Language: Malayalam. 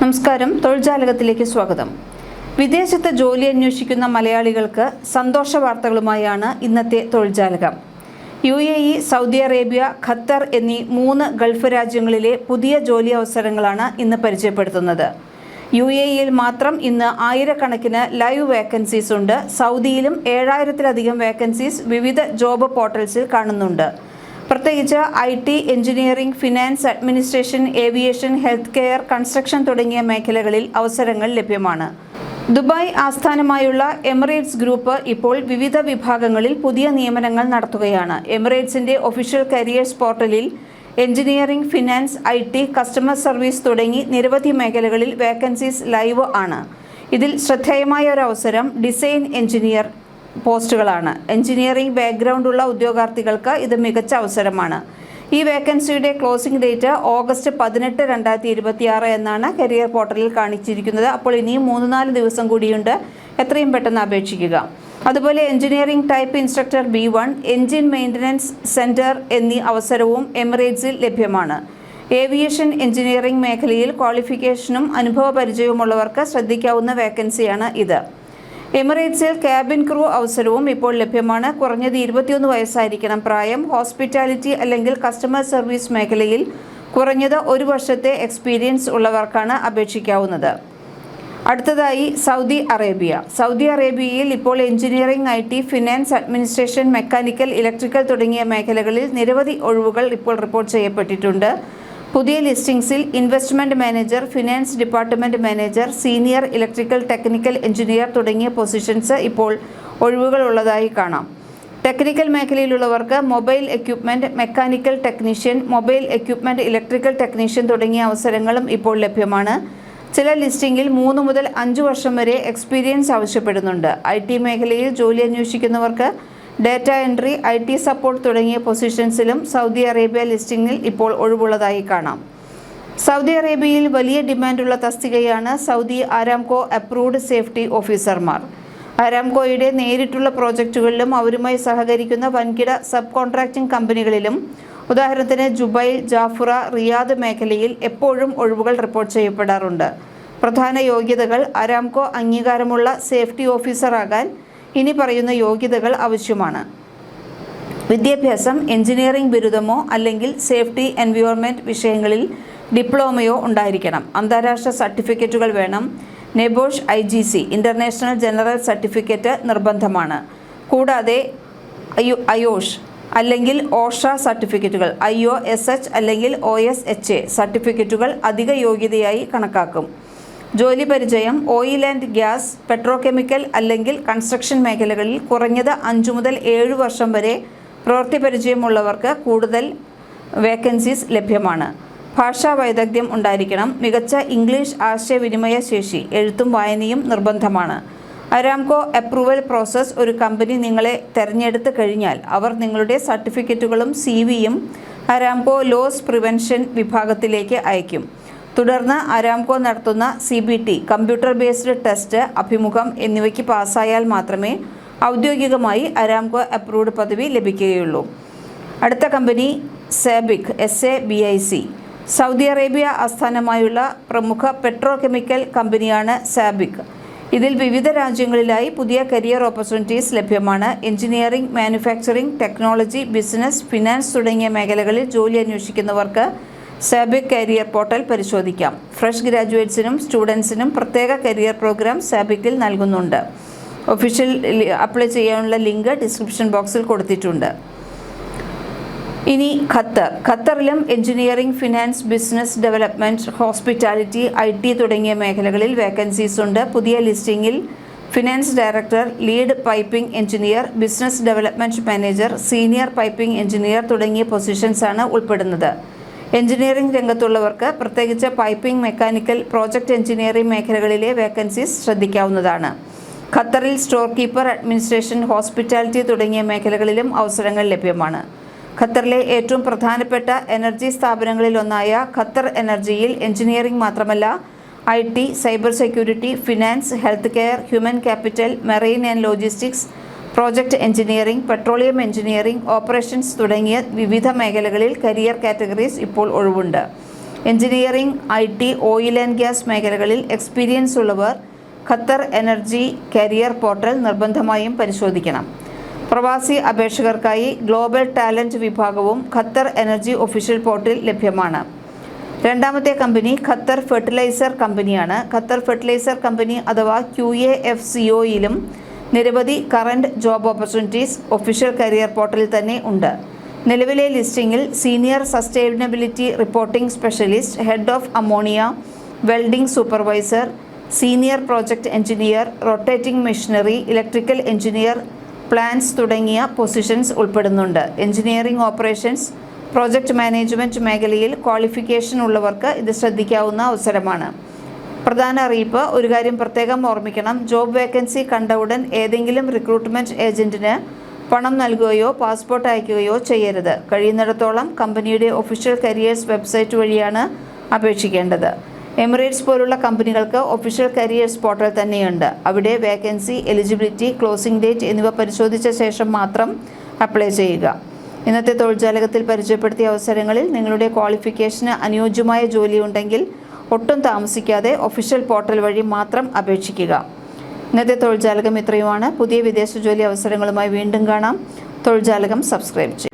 നമസ്കാരം, തൊഴിൽജാലകത്തിലേക്ക് സ്വാഗതം. വിദേശത്ത് ജോലി അന്വേഷിക്കുന്ന മലയാളികൾക്ക് സന്തോഷ വാർത്തകളുമായാണ് ഇന്നത്തെ തൊഴിൽജാലകം. UAE, സൗദി അറേബ്യ, ഖത്തർ എന്നീ 3 ഗൾഫ് രാജ്യങ്ങളിലെ പുതിയ ജോലി അവസരങ്ങളാണ് ഇന്ന് പരിചയപ്പെടുത്തുന്നത്. UAEയിൽ മാത്രം ഇന്ന് ആയിരക്കണക്കിന് ലൈവ് വേക്കൻസീസ് ഉണ്ട്. സൗദിയിലും 7000-ലധികം വേക്കൻസീസ് വിവിധ ജോബ് പോർട്ടൽസിൽ കാണുന്നുണ്ട്. പ്രത്യേകിച്ച് IT, engineering, finance, administration, aviation, health care, construction തുടങ്ങിയ മേഖലകളിൽ അവസരങ്ങൾ ലഭ്യമാണ്. ദുബായ് ആസ്ഥാനമായുള്ള എമിറേറ്റ്സ് ഗ്രൂപ്പ് ഇപ്പോൾ വിവിധ വിഭാഗങ്ങളിൽ പുതിയ നിയമനങ്ങൾ നടത്തുകയാണ്. എമിറേറ്റ്സിന്റെ ഒഫീഷ്യൽ കരിയേഴ്സ് പോർട്ടലിൽ engineering, finance, IT, customer service തുടങ്ങി നിരവധി മേഖലകളിൽ വേക്കൻസീസ് ലൈവ് ആണ്. ഇതിൽ ശ്രദ്ധേയമായ ഒരു അവസരം ഡിസൈൻ എഞ്ചിനീയർ പോസ്റ്റുകളാണ്. എഞ്ചിനീയറിംഗ് ബാക്ക്ഗ്രൗണ്ട് ഉള്ള ഉദ്യോഗാർത്ഥികൾക്ക് ഇത് മികച്ച അവസരമാണ്. ഈ വേക്കൻസിയുടെ ക്ലോസിംഗ് ഡേറ്റ് ഓഗസ്റ്റ് 18, 2026 എന്നാണ് കരിയർ പോർട്ടലിൽ കാണിച്ചിരിക്കുന്നത്. അപ്പോൾ ഇനിയും 3-4 ദിവസം കൂടിയുണ്ട്. എത്രയും പെട്ടെന്ന് അപേക്ഷിക്കുക. അതുപോലെ engineering type instructor B1, engine maintenance centre എന്നീ അവസരവും എമിറേറ്റ്സിൽ ലഭ്യമാണ്. ഏവിയേഷൻ എഞ്ചിനീയറിംഗ് മേഖലയിൽ ക്വാളിഫിക്കേഷനും അനുഭവ പരിചയവുമുള്ളവർക്ക് ശ്രദ്ധിക്കാവുന്ന വേക്കൻസിയാണ് ഇത്. എമിറേറ്റ്സിൽ ക്യാബിൻ ക്രൂ അവസരവും ഇപ്പോൾ ലഭ്യമാണ്. കുറഞ്ഞത് 21 വയസ്സായിരിക്കണം പ്രായം. ഹോസ്പിറ്റാലിറ്റി അല്ലെങ്കിൽ കസ്റ്റമർ സർവീസ് മേഖലയിൽ കുറഞ്ഞത് 1 വർഷത്തെ എക്സ്പീരിയൻസ് ഉള്ളവർക്കാണ് അപേക്ഷിക്കാവുന്നത്. അടുത്തതായി സൗദി അറേബ്യ. സൗദി അറേബ്യയിൽ ഇപ്പോൾ engineering, IT, finance, administration, mechanical, electrical തുടങ്ങിയ മേഖലകളിൽ നിരവധി ഒഴിവുകൾ ഇപ്പോൾ റിപ്പോർട്ട് ചെയ്യപ്പെട്ടിട്ടുണ്ട്. പുതിയ ലിസ്റ്റിംഗ്സിൽ investment manager, finance department manager, senior electrical technical engineer തുടങ്ങിയ പൊസിഷൻസ് ഇപ്പോൾ ഒഴിവുകൾ ഉള്ളതായി കാണാം. ടെക്നിക്കൽ മേഖലയിലുള്ളവർക്ക് mobile equipment mechanical technician, mobile equipment electrical technician തുടങ്ങിയ അവസരങ്ങളും ഇപ്പോൾ ലഭ്യമാണ്. ചില ലിസ്റ്റിംഗിൽ 3 മുതൽ 5 വർഷം വരെ എക്സ്പീരിയൻസ് ആവശ്യപ്പെടുന്നുണ്ട്. IT മേഖലയിൽ ജോലി അന്വേഷിക്കുന്നവർക്ക് ഡാറ്റ എൻട്രി, IT സപ്പോർട്ട് തുടങ്ങിയ പൊസിഷൻസിലും സൗദി അറേബ്യ ലിസ്റ്റിംഗിൽ ഇപ്പോൾ ഒഴിവുള്ളതായി കാണാം. സൗദി അറേബ്യയിൽ വലിയ ഡിമാൻഡുള്ള തസ്തികയാണ് സൗദി ആരാംകോ അപ്രൂവ്ഡ് സേഫ്റ്റി ഓഫീസർമാർ. ആരാംകോയുടെ നേരിട്ടുള്ള പ്രോജക്റ്റുകളിലും അവരുമായി സഹകരിക്കുന്ന വൻകിട സബ് കോൺട്രാക്റ്റിംഗ് കമ്പനികളിലും, ഉദാഹരണത്തിന് ജുബൈൽ, ജാഫുറ, റിയാദ് മേഖലയിൽ എപ്പോഴും ഒഴിവുകൾ റിപ്പോർട്ട് ചെയ്യപ്പെടാറുണ്ട്. പ്രധാന യോഗ്യതകൾ: ആരാംകോ അംഗീകാരമുള്ള സേഫ്റ്റി ഓഫീസറാകാൻ ഇനി പറയുന്ന യോഗ്യതകൾ ആവശ്യമാണ്. വിദ്യാഭ്യാസം എഞ്ചിനീയറിംഗ് ബിരുദമോ അല്ലെങ്കിൽ സേഫ്റ്റി എൻവയോൺമെൻറ്റ് വിഷയങ്ങളിൽ ഡിപ്ലോമയോ ഉണ്ടായിരിക്കണം. അന്താരാഷ്ട്ര സർട്ടിഫിക്കറ്റുകൾ വേണം. NEBOSH IGC international general certificate നിർബന്ധമാണ്. കൂടാതെ അയോഷ് അല്ലെങ്കിൽ ഓഷ സർട്ടിഫിക്കറ്റുകൾ, IOSH അല്ലെങ്കിൽ OSHA സർട്ടിഫിക്കറ്റുകൾ അധിക യോഗ്യതയായി കണക്കാക്കും. ജോലി പരിചയം: ഓയിൽ ആൻഡ് ഗ്യാസ്, പെട്രോകെമിക്കൽ അല്ലെങ്കിൽ കൺസ്ട്രക്ഷൻ മേഖലകളിൽ കുറഞ്ഞത് 5 മുതൽ 7 വർഷം വരെ പ്രവൃത്തി പരിചയമുള്ളവർക്ക് കൂടുതൽ വേക്കൻസീസ് ലഭ്യമാണ്. ഭാഷാ വൈദഗ്ധ്യം ഉണ്ടായിരിക്കണം. മികച്ച ഇംഗ്ലീഷ് ആശയവിനിമയ ശേഷി, എഴുത്തും വായനയും നിർബന്ധമാണ്. ആരാംകോ അപ്രൂവൽ പ്രോസസ്സ്: ഒരു കമ്പനി നിങ്ങളെ തിരഞ്ഞെടുത്ത് കഴിഞ്ഞാൽ അവർ നിങ്ങളുടെ സർട്ടിഫിക്കറ്റുകളും CV-യും ആരാംകോ ലോസ് പ്രിവെൻഷൻ വിഭാഗത്തിലേക്ക് അയക്കും. തുടർന്ന് ആരാംകോ നടത്തുന്ന CBT കമ്പ്യൂട്ടർ ബേസ്ഡ് ടെസ്റ്റ്, അഭിമുഖം എന്നിവയ്ക്ക് പാസ്സായാൽ മാത്രമേ ഔദ്യോഗികമായി ആരാംകോ അപ്രൂവ്ഡ് പദവി ലഭിക്കുകയുള്ളൂ. അടുത്ത company SABIC SABIC. Saudi Arabia ആസ്ഥാനമായുള്ള പ്രമുഖ പെട്രോകെമിക്കൽ കമ്പനിയാണ് സാബിക്. ഇതിൽ വിവിധ രാജ്യങ്ങളിലായി പുതിയ കരിയർ ഓപ്പർച്യൂണിറ്റീസ് ലഭ്യമാണ്. Engineering, manufacturing, technology, business, finance തുടങ്ങിയ മേഖലകളിൽ ജോലി അന്വേഷിക്കുന്നവർക്ക് സാബിക് കരിയർ പോർട്ടൽ പരിശോധിക്കാം. ഫ്രഷ് ഗ്രാജുവേറ്റ്സിനും സ്റ്റുഡൻസിനും പ്രത്യേക കരിയർ പ്രോഗ്രാം സാബിക്കിൽ നൽകുന്നുണ്ട്. ഒഫീഷ്യൽ അപ്ലൈ ചെയ്യാനുള്ള ലിങ്ക് ഡിസ്ക്രിപ്ഷൻ ബോക്സിൽ കൊടുത്തിട്ടുണ്ട്. ഇനി ഖത്തറിലും engineering, finance, business development, hospitality, IT തുടങ്ങിയ മേഖലകളിൽ വേക്കൻസീസ് ഉണ്ട്. പുതിയ ലിസ്റ്റിംഗിൽ finance director, lead piping engineer, business development manager, senior piping engineer തുടങ്ങിയ പൊസിഷൻസാണ് ഉൾപ്പെടുന്നത്. എഞ്ചിനീയറിംഗ് രംഗത്തുള്ളവർക്ക് പ്രത്യേകിച്ച് പൈപ്പിംഗ്, മെക്കാനിക്കൽ, പ്രോജക്റ്റ് എഞ്ചിനീയറിംഗ് മേഖലകളിലെ വേക്കൻസീസ് ശ്രദ്ധിക്കാവുന്നതാണ്. ഖത്തറിൽ സ്റ്റോർ കീപ്പർ, അഡ്മിനിസ്ട്രേഷൻ, ഹോസ്പിറ്റാലിറ്റി തുടങ്ങിയ മേഖലകളിലും അവസരങ്ങൾ ലഭ്യമാണ്. ഖത്തറിലെ ഏറ്റവും പ്രധാനപ്പെട്ട എനർജി സ്ഥാപനങ്ങളിലൊന്നായ ഖത്തർ എനർജിയിൽ എഞ്ചിനീയറിംഗ് മാത്രമല്ല IT, cyber security, finance, health care, human capital, marine and logistics, project engineering, petroleum engineering, operations തുടങ്ങിയ വിവിധ മേഖലകളിൽ കരിയർ കാറ്റഗറീസ് ഇപ്പോൾ ഒഴിവുണ്ട്. Engineering, IT, oil and gas മേഖലകളിൽ എക്സ്പീരിയൻസ് ഉള്ളവർ ഖത്തർ എനർജി കരിയർ പോർട്ടൽ നിർബന്ധമായും പരിശോധിക്കണം. പ്രവാസി അപേക്ഷകർക്കായി ഗ്ലോബൽ ടാലന്റ് വിഭാഗവും ഖത്തർ എനർജി ഒഫീഷ്യൽ പോർട്ടൽ ലഭ്യമാണ്. രണ്ടാമത്തെ കമ്പനി ഖത്തർ ഫെർട്ടിലൈസർ കമ്പനിയാണ്. ഖത്തർ ഫെർട്ടിലൈസർ കമ്പനി അഥവാ QAFCOയിലും നിരവധി current job opportunities official career പോർട്ടലിൽ തന്നെ ഉണ്ട്. നിലവിലെ ലിസ്റ്റിംഗിൽ senior sustainability reporting specialist, head of ammonia, welding supervisor, senior project engineer, rotating machinery, electrical engineer, plans തുടങ്ങിയ പൊസിഷൻസ് ഉൾപ്പെടുന്നുണ്ട്. എഞ്ചിനീയറിംഗ് ഓപ്പറേഷൻസ്, പ്രോജക്റ്റ് മാനേജ്മെൻറ്റ് മേഖലയിൽ ക്വാളിഫിക്കേഷൻ ഉള്ളവർക്ക് ഇത് ശ്രദ്ധിക്കാവുന്ന അവസരമാണ്. പ്രധാന അറിയിപ്പ്: ഒരു കാര്യം പ്രത്യേകം ഓർമ്മിക്കണം. ജോബ് വേക്കൻസി കണ്ട ഉടൻ ഏതെങ്കിലും റിക്രൂട്ട്മെൻറ്റ് ഏജൻറ്റിന് പണം നൽകുകയോ പാസ്പോർട്ട് അയക്കുകയോ ചെയ്യരുത്. കഴിയുന്നിടത്തോളം കമ്പനിയുടെ ഒഫീഷ്യൽ കരിയേഴ്സ് വെബ്സൈറ്റ് വഴിയാണ് അപേക്ഷിക്കേണ്ടത്. എമിറേറ്റ്സ് പോലുള്ള കമ്പനികൾക്ക് ഒഫീഷ്യൽ കരിയേഴ്സ് പോർട്ടൽ തന്നെയുണ്ട്. അവിടെ വേക്കൻസി, എലിജിബിലിറ്റി, ക്ലോസിംഗ് ഡേറ്റ് എന്നിവ പരിശോധിച്ച ശേഷം മാത്രം അപ്ലൈ ചെയ്യുക. ഇന്നത്തെ തൊഴിൽജാലകത്തിൽ പരിചയപ്പെടുത്തിയ അവസരങ്ങളിൽ നിങ്ങളുടെ ക്വാളിഫിക്കേഷന് അനുയോജ്യമായ ജോലിയുണ്ടെങ്കിൽ ഒട്ടും താമസിക്കാതെ ഒഫീഷ്യൽ പോർട്ടൽ വഴി മാത്രം അപേക്ഷിക്കുക. ഇന്നത്തെ തൊഴിൽജാലകം ഇത്രയുമാണ്. പുതിയ വിദേശ ജോലി അവസരങ്ങളുമായി വീണ്ടും കാണാം. തൊഴിൽജാലകം സബ്സ്ക്രൈബ് ചെയ്യുക.